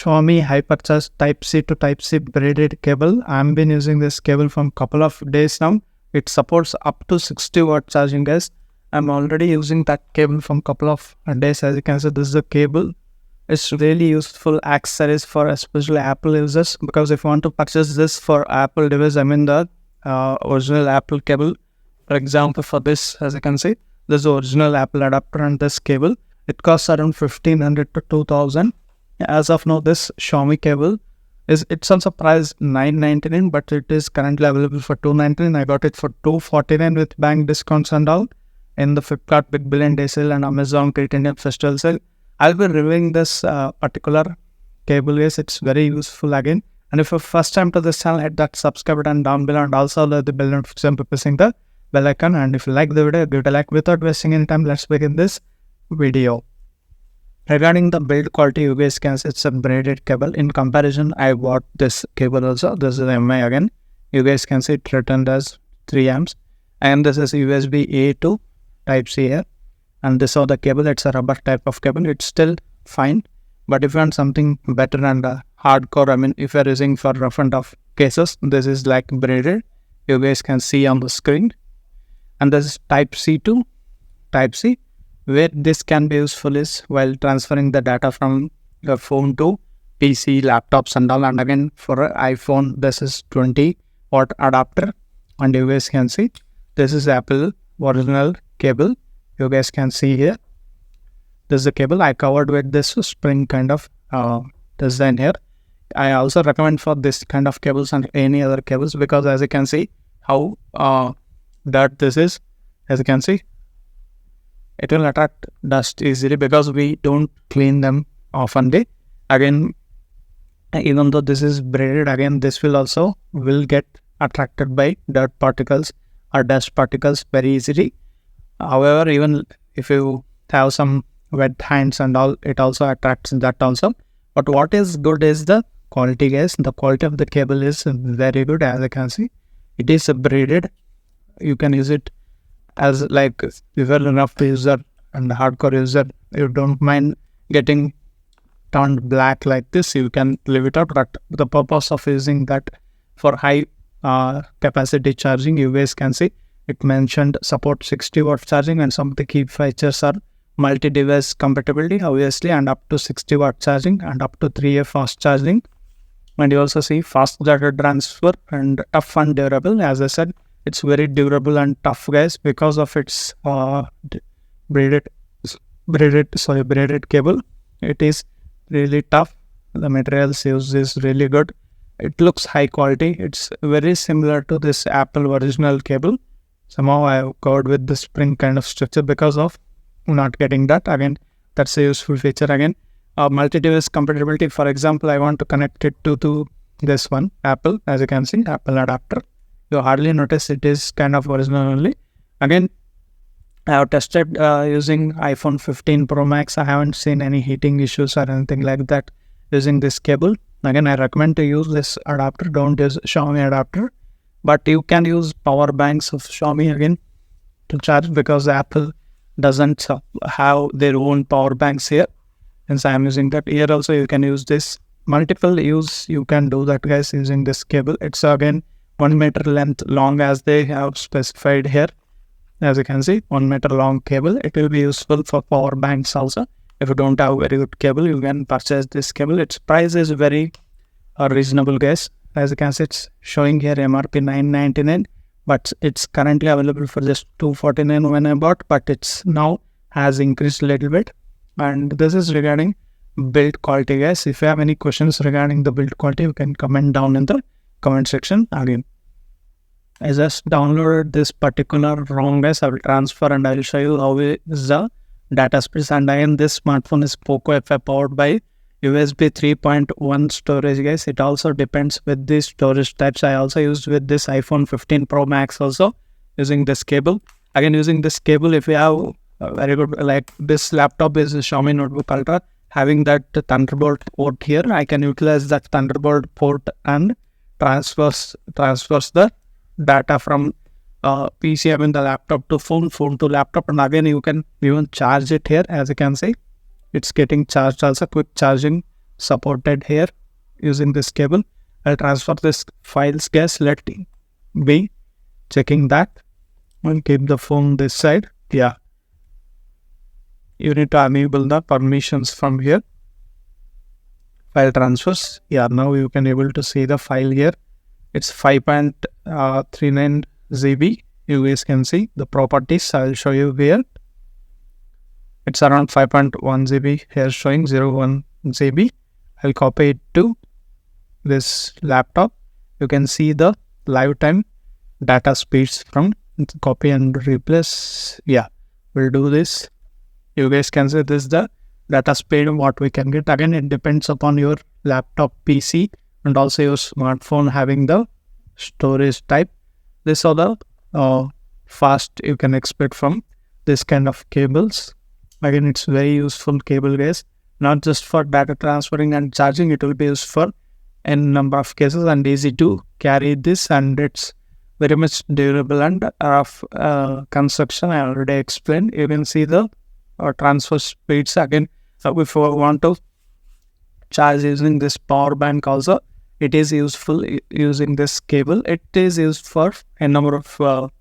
Xiaomi Hypercharge Type C to Type C braided cable. I've been using this cable from couple of days now. It supports up to 60 watt charging, guys. I'm already using that cable from couple of days. As you can see, this is a cable. It's really useful accessories for especially Apple users, because if you want to purchase this for Apple device, I mean the original Apple cable. For example, for this, as you can see, this is the original Apple adapter and this cable. It costs around 1500 to 2000. As of now, this Xiaomi cable it's also priced $999, but it is currently available for $299. I got it for $249 with bank discounts and all in the Flipkart Big Billion Day sale and Amazon Great Indian Festival sale. I'll be reviewing this particular cable, guys. It's very useful again. And if you're first time to this channel, hit that subscribe button down below and also the bell notification by pressing the bell icon. And if you like the video, give it a like. Without wasting any time, let's begin this video. Regarding the build quality, you guys can see it's a braided cable. In comparison, I bought this cable also. This is MI again. You guys can see it written as 3 amps. And this is USB-A to Type-C here. And this is the cable. It's a rubber type of cable. It's still fine. But if you want something better and hardcore, I mean, if you're using for rough and tough cases, this is like braided. You guys can see on the screen. And this is Type-C to Type-C. Where this can be useful is while transferring the data from your phone to PC, laptops and all. And again, for an iPhone, this is 20 watt adapter. And you guys can see, this is Apple original cable. You guys can see here. This is the cable I covered with this spring kind of design here. I also recommend for this kind of cables and any other cables, because as you can see how that this is, as you can see, it will attract dust easily because we don't clean them oftenly. Again, even though this is braided, again this will get attracted by dirt particles or dust particles very easily. However, even if you have some wet hands and all, it also attracts that also. But what is good is the quality, guys. The quality of the cable is very good. As you can see, it is braided. You can use it as like if you're an enough user and hardcore user, you don't mind getting turned black like this, you can leave it out. But the purpose of using that for high capacity charging, you guys can see it mentioned support 60 watt charging, and some of the key features are multi-device compatibility obviously, and up to 60 watt charging and up to 3A fast charging. And you also see fast data transfer and tough and durable. As I said, it's very durable and tough, guys, because of its braided cable. It is really tough. The materials used is really good. It looks high quality. It's very similar to this Apple original cable. Somehow I have covered with the spring kind of structure because of not getting that. Again, that's a useful feature. Again, multi-device compatibility. For example, I want to connect it to this one, Apple. As you can see, Apple adapter. You hardly notice it is kind of original only. Again, I have tested using iPhone 15 Pro Max. I haven't seen any heating issues or anything like that using this cable. Again, I recommend to use this adapter. Don't use Xiaomi adapter. But you can use power banks of Xiaomi again to charge, because Apple doesn't have their own power banks here. Since I am using that here also, you can use this. Multiple use you can do that, guys, using this cable. It's again 1 meter length long as they have specified here. As you can see, 1 meter long cable. It will be useful for power banks also. If you don't have very good cable, you can purchase this cable. Its price is very reasonable, guys. As you can see, it's showing here MRP $999, but it's currently available for just $249 when I bought, but it's now has increased a little bit. And this is regarding build quality, guys. If you have any questions regarding the build quality, you can comment down in the comment section. Again, I just downloaded this particular ROM, guys. I will transfer and I will show you how is the data speeds. And again, this smartphone is Poco F5 powered by USB 3.1 storage, guys. It also depends with these storage types. I also used with this iPhone 15 Pro Max also using this cable. Again, using this cable, if you have very good, like this laptop is a Xiaomi Notebook Ultra, having that Thunderbolt port here, I can utilize that Thunderbolt port and transfers the data from PC, I mean the laptop to phone to laptop. And again, you can even charge it here. As you can see, it's getting charged also, quick charging supported here using this cable. I'll transfer this files guys. Let be checking that. I'll keep the phone this side. Yeah, you need to enable the permissions from here. File transfers. Yeah, now you can able to see the file here. It's 5.39 GB. You guys can see the properties. I'll show you here. It's around 5.1 GB here showing 01 GB. I'll copy it to this laptop. You can see the lifetime data speeds from copy and replace. Yeah, we'll do this. You guys can see this is the data speed what we can get. Again, it depends upon your laptop, PC, and also your smartphone having the storage type. This are the fast you can expect from this kind of cables. Again, it's very useful cable guys, not just for data transferring and charging. It will be used for n number of cases and easy to carry this, and it's very much durable and rough construction. I already explained. You can see the transfer speeds. Again, if you want to charge using this power bank also, it is useful using this cable. It is used for a number of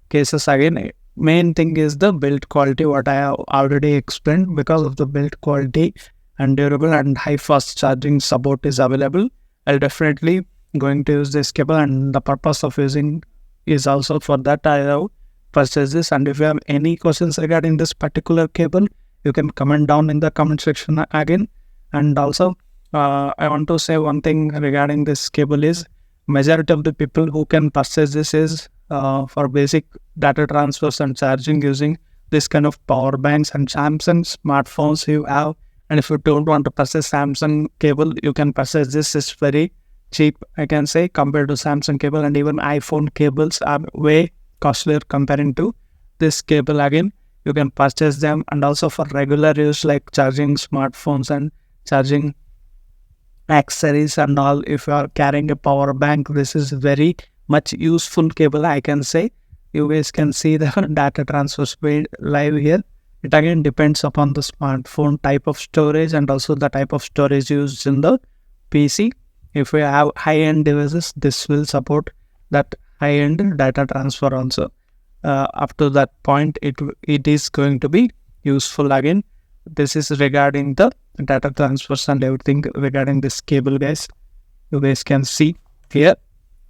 cases. Again, main thing is the build quality, what I have already explained. Because of the build quality and durable and high fast charging support is available, I'll definitely going to use this cable, and the purpose of using is also for that I have purchased this. And if you have any questions regarding this particular cable, you can comment down in the comment section again. And also I want to say one thing regarding this cable is majority of the people who can purchase this is for basic data transfers and charging using this kind of power banks and Samsung smartphones you have. And if you don't want to purchase Samsung cable, you can purchase this. It's very cheap, I can say, compared to Samsung cable. And even iPhone cables are way costlier comparing to this cable. Again, you can purchase them. And also for regular use like charging smartphones and charging accessories and all, if you are carrying a power bank, this is very much useful cable, I can say. You guys can see the data transfer speed live here. It again depends upon the smartphone type of storage and also the type of storage used in the PC. If we have high-end devices, this will support that high-end data transfer also. Up to that point, it is going to be useful. Again, this is regarding the data transfers and everything regarding this cable guys. You guys can see here,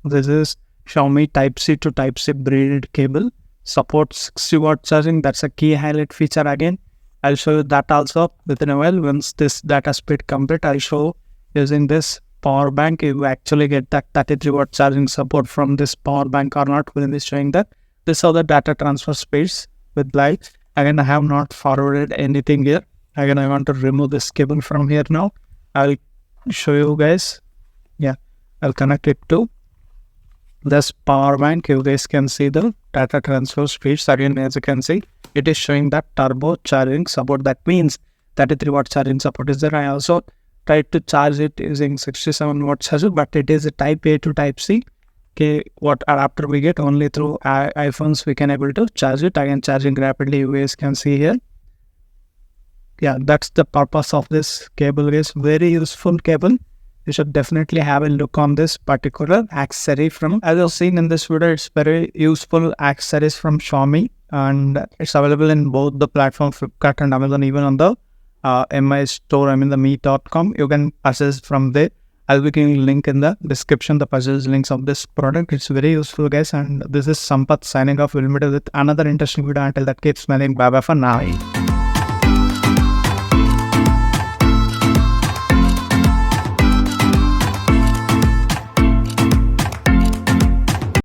this is Xiaomi Type-C to Type-C braided cable. Supports 60 watt charging. That's a key highlight feature. Again, I'll show you that also within a while. Once this data speed complete, I'll show using this power bank. You actually get that 33 watt charging support from this power bank or not. We'll be showing that. This are the data transfer speeds with light. Again, I have not forwarded anything here. Again, I want to remove this cable from here now. I'll show you guys. Yeah, I'll connect it to this power bank. You guys can see the data transfer speeds. Again, as you can see, it is showing that turbo charging support. That means 33 watt charging support is there. I also tried to charge it using 67 watt charger, but it is a type A to type C. Okay, what adapter we get only through iPhones we can able to charge it. Again, charging rapidly, you guys can see here. Yeah, that's the purpose of this cable. Is very useful cable. You should definitely have a look on this particular accessory from, as I've seen in this video, it's very useful accessories from Xiaomi, and it's available in both the platform Flipkart and Amazon, even on the MI store, I mean the me.com. You can purchase from there. I'll be giving link in the description, the purchase links of this product. It's very useful guys, and this is Sampath signing off. We'll meet with another interesting video. Until that, keep smiling. Bye bye for now.